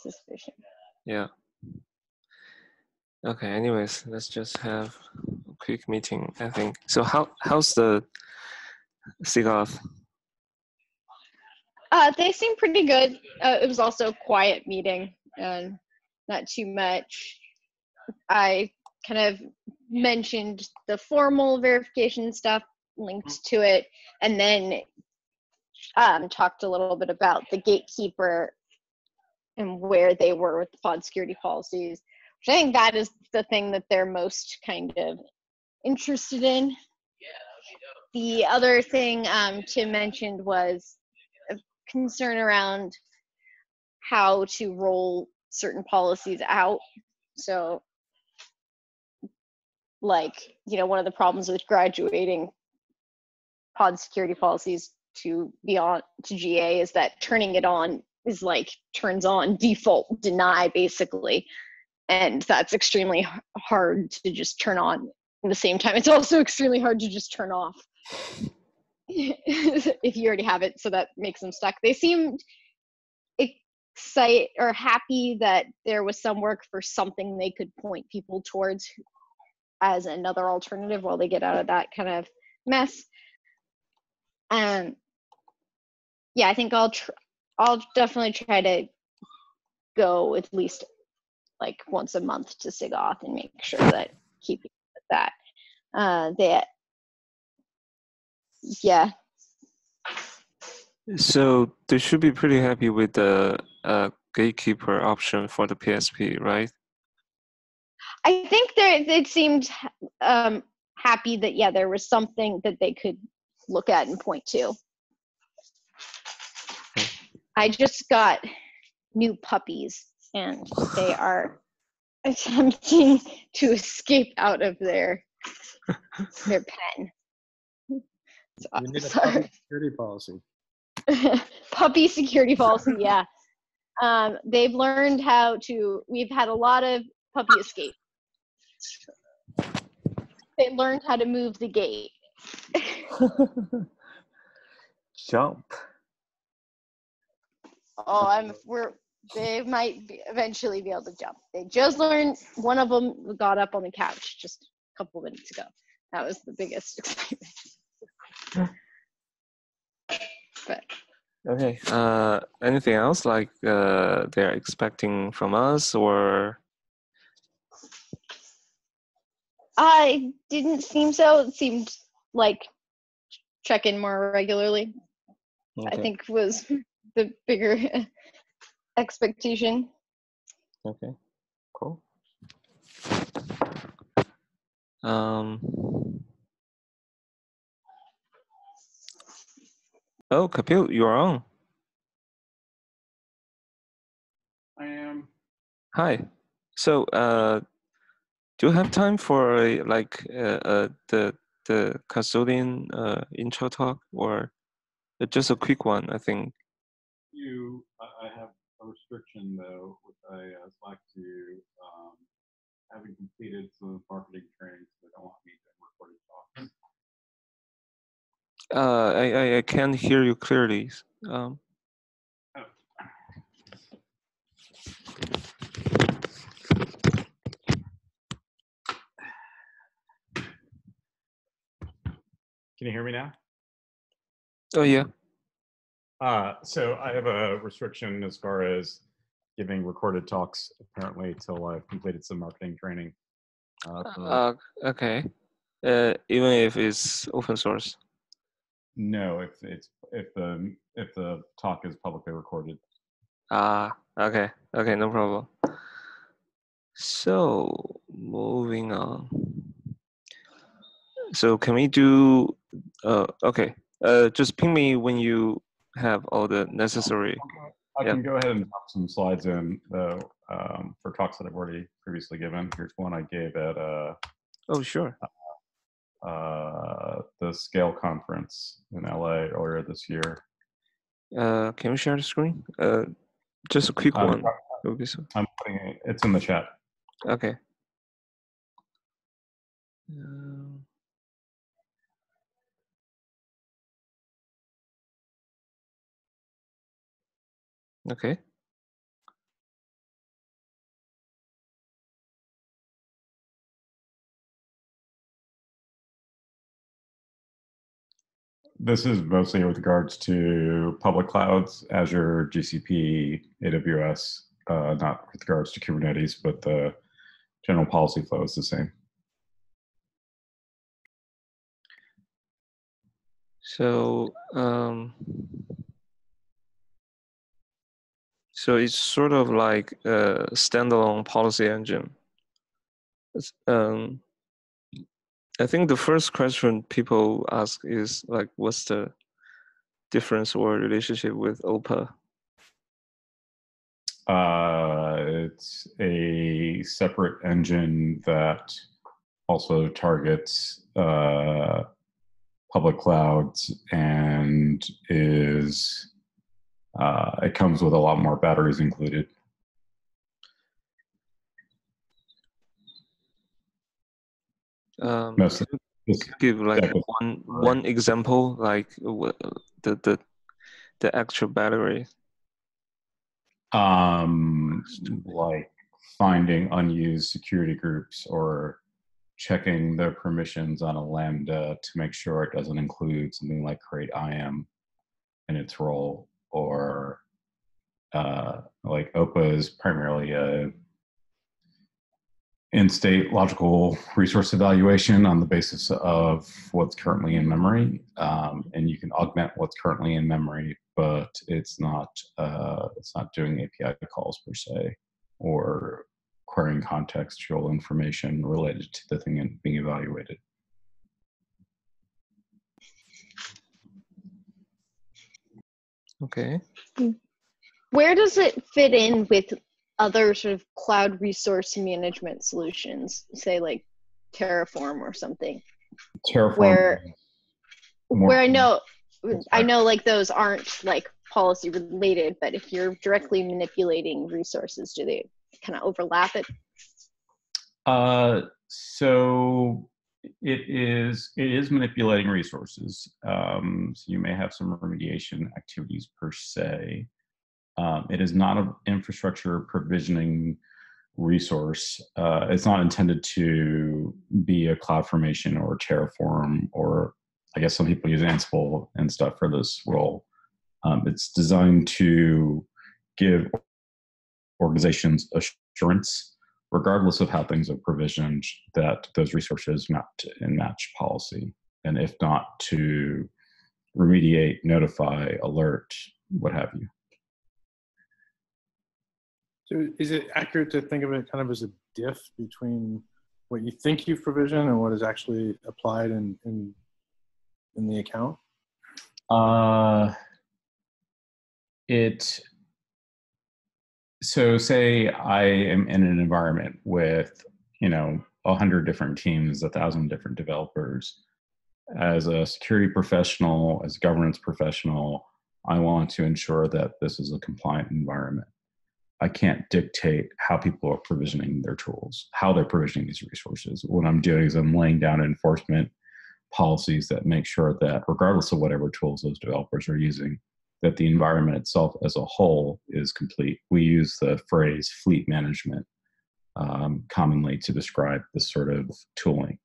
suspicion. Yeah. Okay, anyways, let's just have a quick meeting, I think. So how's the SIG-Auth? They seem pretty good. It was also a quiet meeting and not too much. I kind of mentioned the formal verification stuff, linked to it, and then talked a little bit about the gatekeeper and where they were with the pod security policies, which I think that is the thing that they're most kind of interested in. The other thing Tim mentioned was a concern around how to roll certain policies out. So, like, one of the problems with graduating pod security policies to GA is that turning it on is like turns on default deny basically, and that's extremely hard to just turn on at the same time. It's also extremely hard to just turn off if you already have it, so that makes them stuck. They seemed excited or happy that there was some work for something they could point people towards as another alternative while they get out of that kind of mess. And yeah, I think I'll definitely try to go at least like once a month to SIG-Auth and make sure that keeping that yeah. So they should be pretty happy with the gatekeeper option for the PSP, right? I think they seemed happy that there was something that they could look at and point to. I just got new puppies and they are attempting to escape out of their pen. So, we need a puppy security policy. Puppy security policy, yeah. They've learned we've had a lot of puppy escape. They learned how to move the gate. Jump. Oh, they might eventually be able to jump. They just learned. One of them got up on the couch just a couple minutes ago. That was the biggest excitement. But okay. Anything else like they're expecting from us, or? I didn't seem so. It seemed like check in more regularly. Okay. I think was the bigger expectation. Okay, cool. Oh, Kapil, you're on. I am. Hi. So, do you have time for the custodian intro talk, or just a quick one? I think. I have a restriction though, which I like to having completed some marketing training, so they don't want me to record talks. I can't hear you clearly. Can you hear me now? Oh yeah. So I have a restriction as far as giving recorded talks, apparently, till I've completed some marketing training. Okay. Even if it's open source. No, if the talk is publicly recorded. Okay, no problem. So moving on. So can we do? Okay. Just ping me when you have all the necessary. I can go ahead and drop some slides in for talks that I've already previously given. Here's one I gave at oh sure. The Scale conference in LA earlier this year. Can we share the screen? Just a quick one. I'm putting it. It's in the chat. Okay. Okay. this is mostly with regards to public clouds, Azure, GCP, AWS, not with regards to Kubernetes, but the general policy flow is the same. So, so it's sort of like a standalone policy engine. I think the first question people ask is like, what's the difference or relationship with OPA? It's a separate engine that also targets public clouds and is it comes with a lot more batteries included. Can you give like one example, like the actual battery? Like finding unused security groups or checking the permissions on a Lambda to make sure it doesn't include something like create IAM in its role, or like OPA is primarily a in-state logical resource evaluation on the basis of what's currently in memory, and you can augment what's currently in memory, but it's not doing API calls per se or querying contextual information related to the thing being evaluated. Okay. Where does it fit in with other sort of cloud resource management solutions, say like Terraform or something? Terraform. Where I know like those aren't like policy related, but if you're directly manipulating resources, do they kind of overlap it? So it is manipulating resources. So you may have some remediation activities per se. It is not an infrastructure provisioning resource. It's not intended to be a CloudFormation or Terraform, or I guess some people use Ansible and stuff for this role. It's designed to give organizations assurance, regardless of how things are provisioned, that those resources map and match policy. And if not, to remediate, notify, alert, what have you. So is it accurate to think of it kind of as a diff between what you think you've provisioned and what is actually applied in the account? So say I am in an environment with, 100 different teams, 1,000 different developers. As a security professional, as a governance professional, I want to ensure that this is a compliant environment. I can't dictate how people are provisioning their tools, how they're provisioning these resources. What I'm doing is I'm laying down enforcement policies that make sure that regardless of whatever tools those developers are using, that the environment itself as a whole is complete. We use the phrase fleet management commonly to describe this sort of tooling.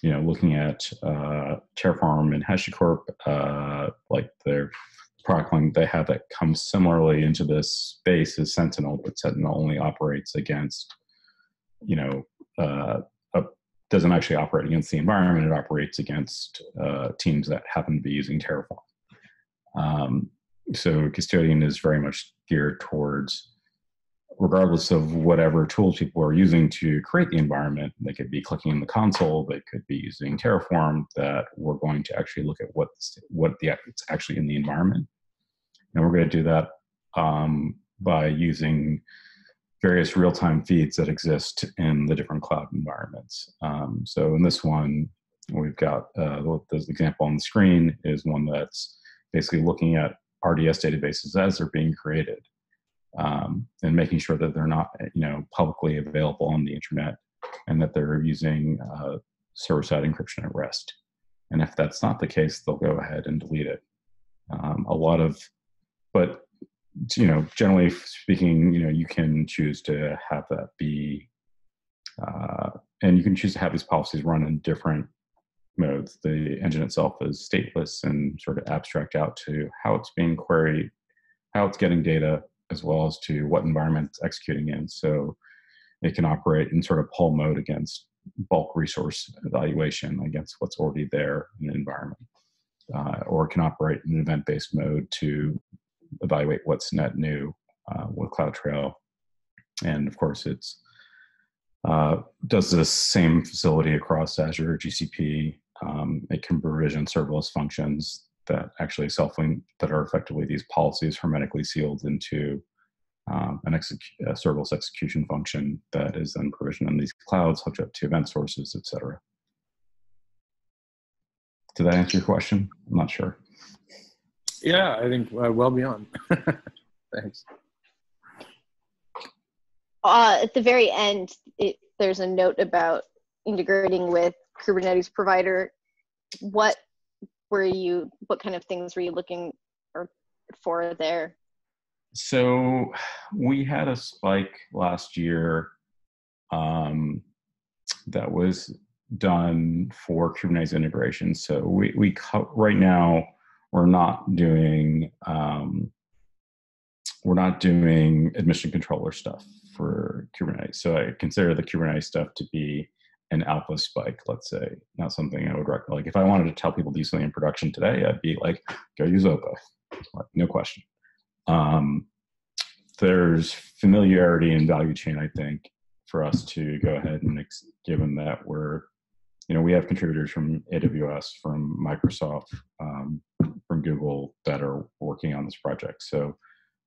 Looking at Terraform and HashiCorp, like their product line they have that comes similarly into this space is Sentinel, but Sentinel only operates against, doesn't actually operate against the environment. It operates against teams that happen to be using Terraform. So Custodian is very much geared towards, regardless of whatever tools people are using to create the environment, they could be clicking in the console, they could be using Terraform, that we're going to actually look at it's actually in the environment. And we're going to do that by using various real-time feeds that exist in the different cloud environments. So in this one, we've got this example on the screen is one that's basically looking at RDS databases as they're being created. And making sure that they're not, publicly available on the internet, and that they're using server-side encryption at rest. And if that's not the case, they'll go ahead and delete it. But generally speaking, you can choose to have that be, and you can choose to have these policies run in different modes. The engine itself is stateless and sort of abstract out to how it's being queried, how it's getting data, as well as to what environment it's executing in. So it can operate in sort of pull mode against bulk resource evaluation against what's already there in the environment. Or it can operate in event-based mode to evaluate what's net new with CloudTrail. And of course, it's does the same facility across Azure, GCP. It can provision serverless functions that actually self-link, that are effectively these policies hermetically sealed into a serverless execution function that is then provisioned in these clouds, hooked up to event sources, et cetera. Did that answer your question? I'm not sure. Yeah, I think well beyond. Thanks. At the very end, there's a note about integrating with Kubernetes provider. What kind of things were you looking for there? So we had a spike last year that was done for Kubernetes integration. So we right now we're not doing admission controller stuff for Kubernetes. So I consider the Kubernetes stuff to be an alpha spike, let's say, not something I would recommend. Like if I wanted to tell people to do something in production today, I'd be like, go use OPA, like, no question. There's familiarity in value chain, I think, for us to go ahead and given that we have contributors from AWS, from Microsoft, from Google that are working on this project. So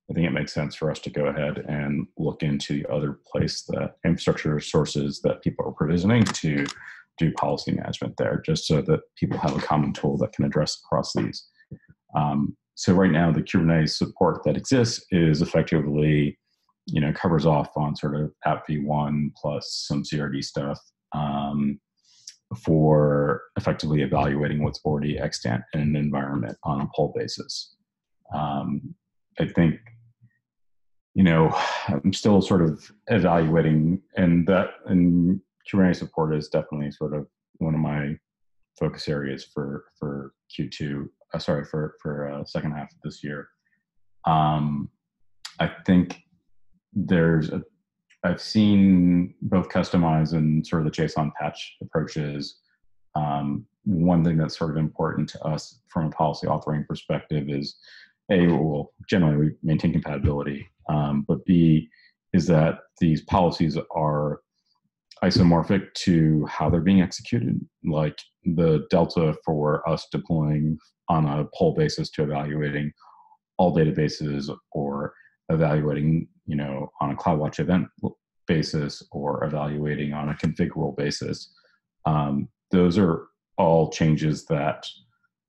I think it makes sense for us to go ahead and look into the other infrastructure sources that people are provisioning to do policy management there, just so that people have a common tool that can address across these. So right now, the Kubernetes support that exists is effectively, covers off on sort of app v1 plus some CRD stuff for effectively evaluating what's already extant in an environment on a pull basis. I think, I'm still sort of evaluating, and Kubernetes support is definitely sort of one of my focus areas for Q2. For second half of this year. I think I've seen both customized and sort of the JSON patch approaches. One thing that's sort of important to us from a policy authoring perspective is generally we maintain compatibility, but B is that these policies are isomorphic to how they're being executed. Like the delta for us deploying on a pull basis to evaluating all databases, or evaluating, on a CloudWatch event basis, or evaluating on a configurable basis. Those are all changes that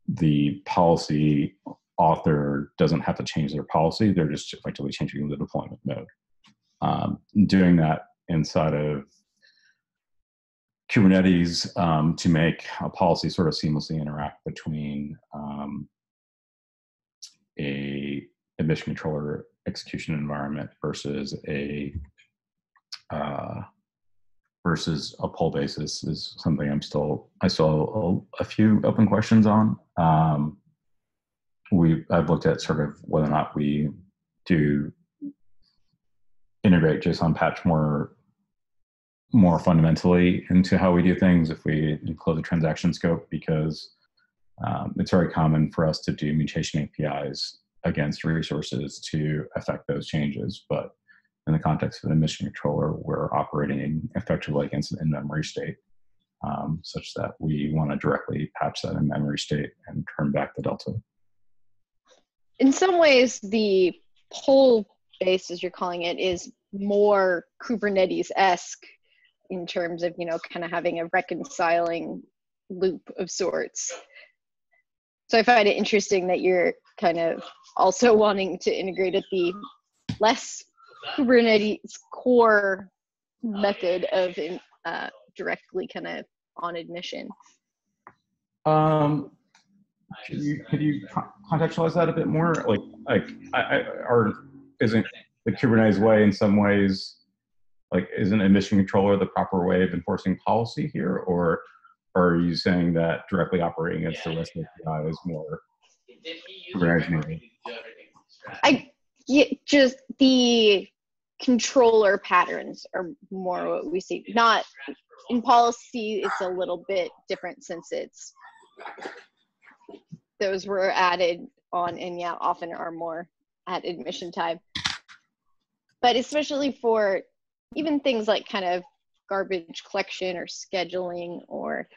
the policy author doesn't have to change their policy. They're just effectively changing the deployment mode. Doing that inside of Kubernetes to make a policy sort of seamlessly interact between a admission controller execution environment versus a pull basis is something I still a few open questions on. I've looked at sort of whether or not we do integrate JSON patch more fundamentally into how we do things if we include the transaction scope, because it's very common for us to do mutation APIs against resources to affect those changes. But in the context of an admission controller, we're operating effectively against an in-memory state, such that we want to directly patch that in-memory state and turn back the delta. In some ways, the pull base, as you're calling it, is more Kubernetes-esque in terms of, kind of having a reconciling loop of sorts. So I find it interesting that you're kind of also wanting to integrate at the less Kubernetes core method of directly kind of on admission. Could you contextualize that a bit more? Isn't the Kubernetes way in some ways, isn't admission controller the proper way of enforcing policy here, or Or are you saying that directly operating against the REST API is more Kubernetes native? Just the controller patterns are more what we see. Not in policy, it's a little bit different since those were added on, and yeah, often are more at admission time. But especially for even things like kind of garbage collection or scheduling or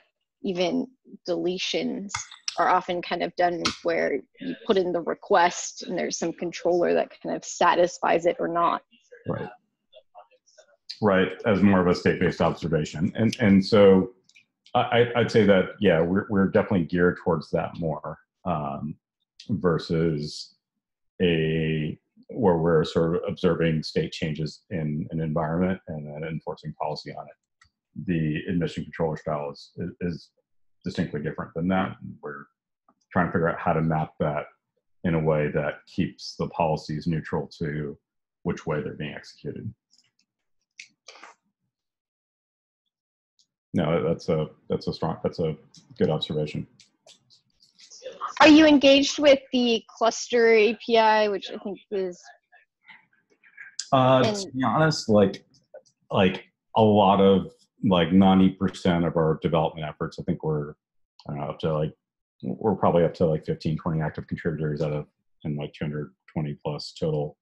even deletions are often kind of done where you put in the request and there's some controller that kind of satisfies it or not. Right. Right, as more of a state-based observation. And so I'd say that, yeah, we're definitely geared towards that more versus where we're sort of observing state changes in an environment and then enforcing policy on it. The admission controller style is distinctly different than that. We're trying to figure out how to map that in a way that keeps the policies neutral to which way they're being executed. No, that's a good observation. Are you engaged with the cluster API, which I think is? To be honest, like a lot of 90% of our development efforts, I think we're probably up to like 15, 20 active contributors out of and like 220 plus total.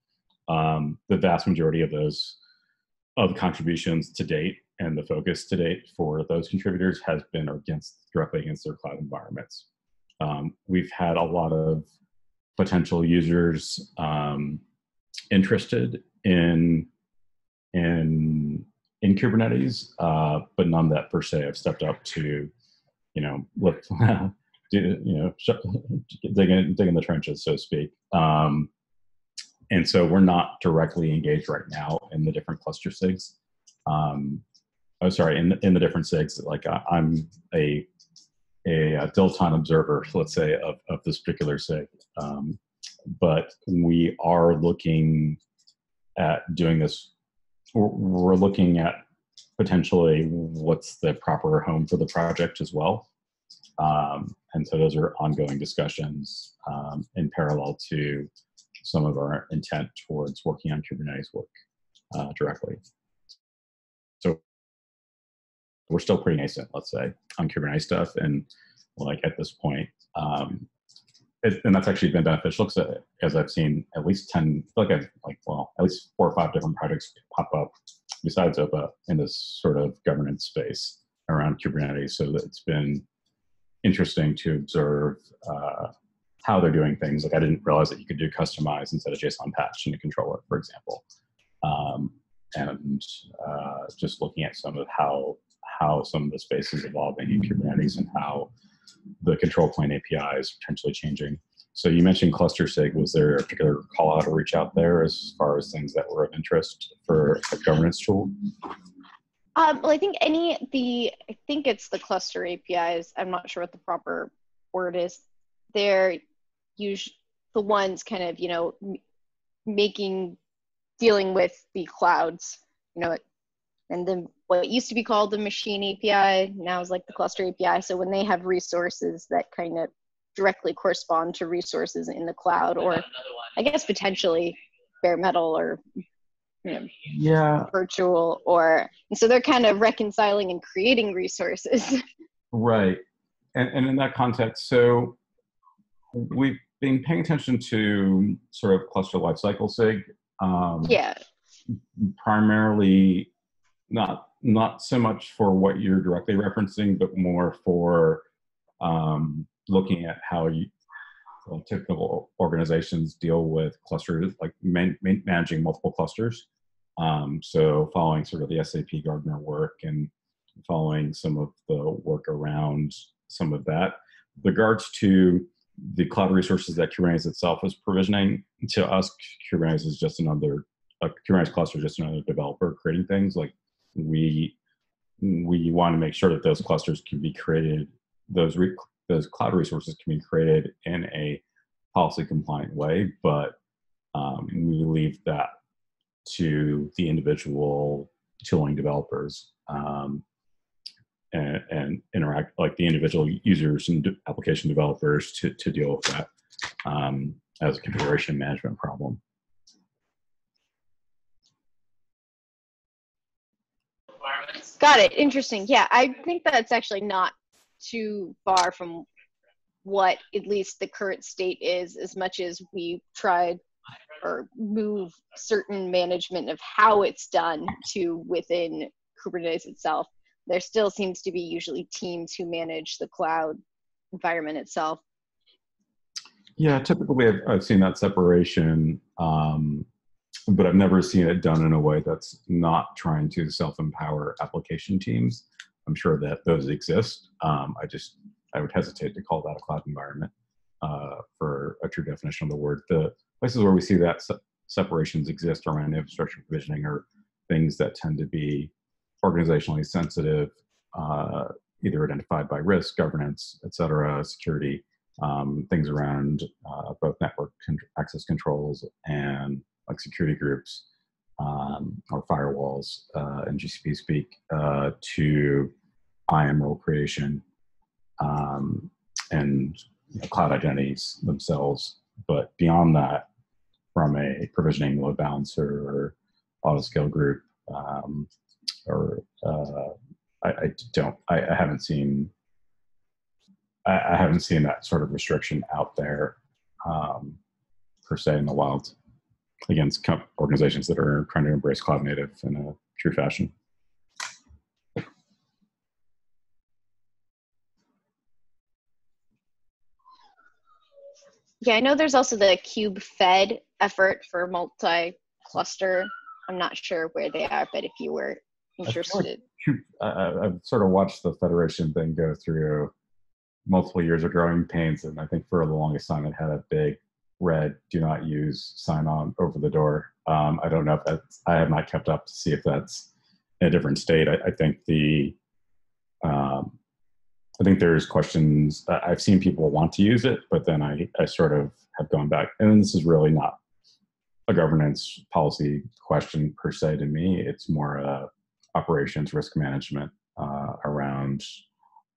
The vast majority of those contributions to date and the focus to date for those contributors has been directly against their cloud environments. We've had a lot of potential users interested in Kubernetes, but none that per se have stepped up to, dig in the trenches, so to speak. And so we're not directly engaged right now in the different cluster SIGs. In the different SIGs. Like I'm a dilettante observer, let's say, of this particular SIG. But we are looking at doing this. We're looking at potentially what's the proper home for the project as well. And so those are ongoing discussions in parallel to some of our intent towards working on Kubernetes work directly. So we're still pretty nascent, let's say, on Kubernetes stuff. And like at this point, and that's actually been beneficial because as I've seen at least at least 4 or 5 different projects pop up besides OPA in this sort of governance space around Kubernetes. So it's been interesting to observe how they're doing things. Like I didn't realize that you could do customize instead of JSON patch in a controller, for example. And just looking at some of how some of the space is evolving in Kubernetes and how the control plane API is potentially changing. So you mentioned cluster SIG. Was there a particular call out or reach out there as far as things that were of interest for a governance tool? Well, I think I think it's the cluster APIs. I'm not sure what the proper word is. They're usually the ones kind of, dealing with the clouds, and then what used to be called the machine API now is like the cluster API. So when they have resources that kind of directly correspond to resources in the cloud, or I guess potentially bare metal or virtual, and so they're kind of reconciling and creating resources. Right. And in that context, so we've been paying attention to sort of cluster lifecycle SIG. Primarily not so much for what you're directly referencing, but more for looking at how typical organizations deal with clusters, like managing multiple clusters. So following sort of the SAP Gartner work and following some of the work around some of that. With regards to the cloud resources that Kubernetes itself is provisioning, to us, Kubernetes is just Kubernetes cluster is just another developer creating things. Like we want to make sure that those clusters can be created, those cloud resources can be created in a policy compliant way, but we leave that to the individual tooling developers. and interact, like the individual users and application developers to deal with that as a configuration management problem. Got it. Interesting. Yeah, I think that's actually not too far from what at least the current state is, as much as we tried or move certain management of how it's done to within Kubernetes itself. There still seems to be usually teams who manage the cloud environment itself. Yeah, typically I've seen that separation, but I've never seen it done in a way that's not trying to self-empower application teams. I'm sure that those exist. I would hesitate to call that a cloud environment for a true definition of the word. The places where we see that separations exist around infrastructure provisioning are things that tend to be organizationally sensitive, either identified by risk, governance, et cetera, security, things around both network access controls and like security groups or firewalls in GCP speak to IAM role creation and cloud identities themselves. But beyond that, from a provisioning load balancer or autoscale group, I haven't seen that sort of restriction out there per se in the wild against organizations that are trying to embrace cloud native in a true fashion. Yeah, I know there's also the kube-fed effort for multi-cluster. I'm not sure where they are, but if you were interested. I've sort of watched the Federation thing go through multiple years of growing pains, and I think for the longest time it had a big red "do not use" sign on over the door. I don't know if that's, I have not kept up to see if that's in a different state. I think I think there's questions. I've seen people want to use it, but then I sort of have gone back. And this is really not a governance policy question per se to me. It's more operations risk management around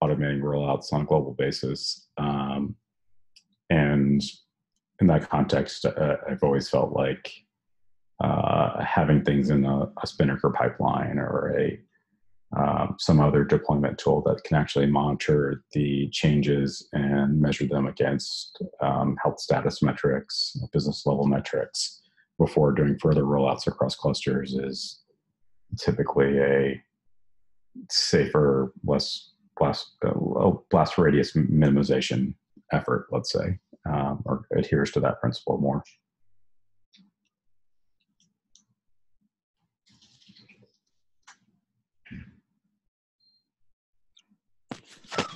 automating rollouts on a global basis. And in that context, I've always felt like having things in a Spinnaker pipeline or some other deployment tool that can actually monitor the changes and measure them against health status metrics, business level metrics before doing further rollouts across clusters is typically a safer, less blast radius minimization effort, let's say, or adheres to that principle more.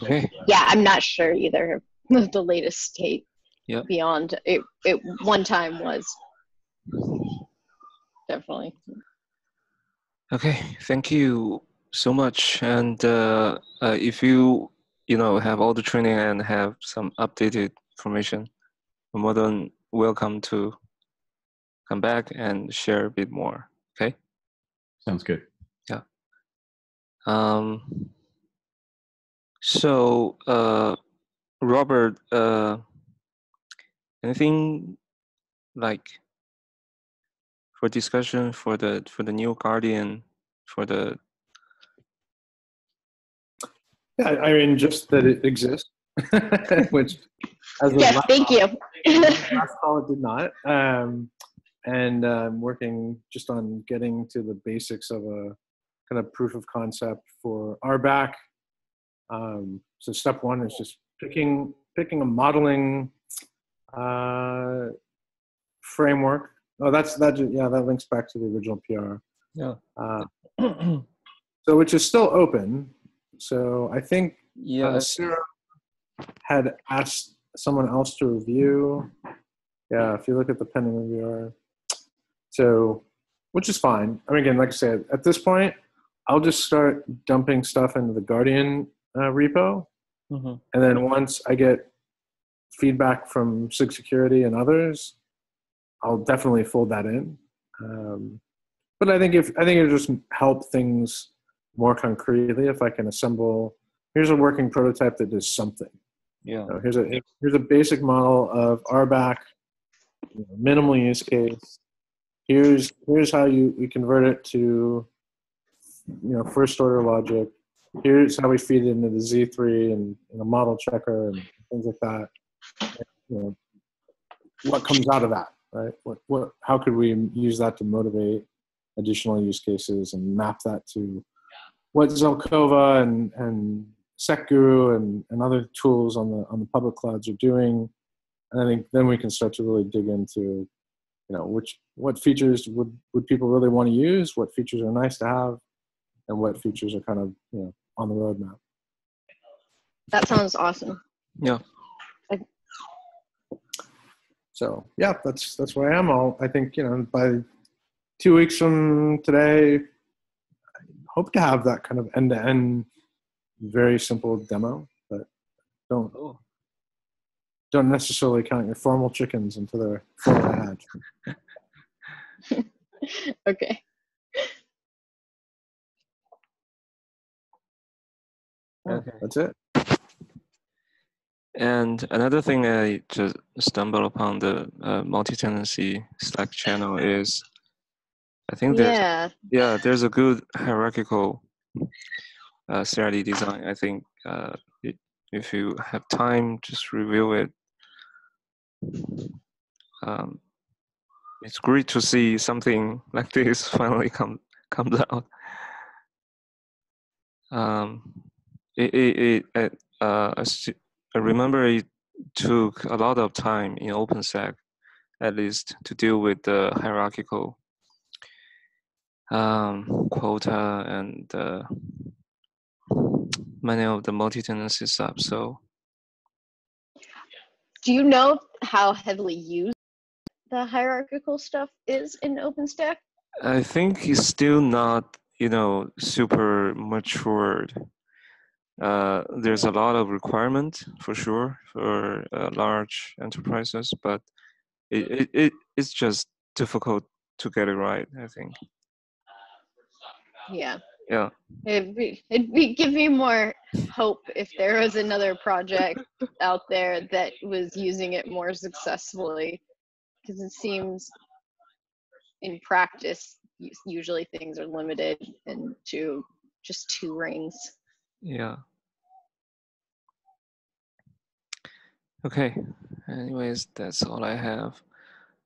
Okay. Yeah, I'm not sure either of the latest state. Yeah. Beyond it one time was definitely. Okay. Thank you so much. And if you have all the training and have some updated information, you're more than welcome to come back and share a bit more. Okay. Sounds good. Yeah. So, Robert, anything like for discussion for the new Guardian for the? Yeah, I mean, just that it exists, which as of Yes, thank you. last call it did not. And working just on getting to the basics of a kind of proof of concept for RBAC. So step one is just picking a modeling framework. Oh, that links back to the original PR. Yeah. So which is still open. So I think Sarah had asked someone else to review. Yeah, if you look at the pending reviewer. So, which is fine. I mean, again, like I said, at this point, I'll just start dumping stuff into the Guardian repo. Mm-hmm. And then once I get feedback from sig-security and others, I'll definitely fold that in. But I think it'll just help things more concretely, if I can assemble, here's a working prototype that does something. Yeah. Here's a basic model of RBAC, minimal use case. Here's how we convert it to first order logic. Here's how we feed it into the Z3 and a model checker and things like that. What comes out of that, right? How could we use that to motivate additional use cases and map that to what Zelkova and SecGuru and other tools on the public clouds are doing. And I think then we can start to really dig into, what features would people really want to use, what features are nice to have, and what features are kind of, on the roadmap. That sounds awesome. Yeah. So yeah, that's where I am. I think, by 2 weeks from today, I hope to have that kind of end-to-end, very simple demo, but don't necessarily count your formal chickens until they're fully hatched. Okay. Okay. That's it. And another thing I just stumbled upon the multi-tenancy Slack channel is, I think there's a good hierarchical CRD design. I think if you have time, just review it. It's great to see something like this finally comes out. I remember it took a lot of time in OpenSec, at least, to deal with the hierarchical quota and many of the multi-tenancy stuff. So, do you know how heavily used the hierarchical stuff is in OpenStack? I think it's still not, super matured. There's a lot of requirement for sure for large enterprises, but it's just difficult to get it right, I think. Yeah. Yeah. It'd give me more hope if there was another project out there that was using it more successfully, because it seems in practice usually things are limited into just 2 rings. Yeah. Okay. Anyways, that's all I have.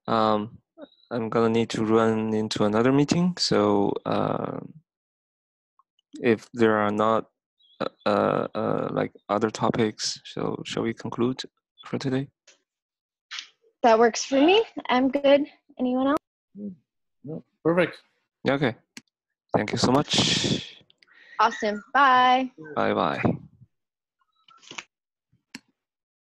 I'm gonna need to run into another meeting, so if there are not like other topics, so shall we conclude for today? That works for me. I'm good. Anyone else? No, perfect. Okay. Thank you so much. Awesome. Bye. Bye-bye.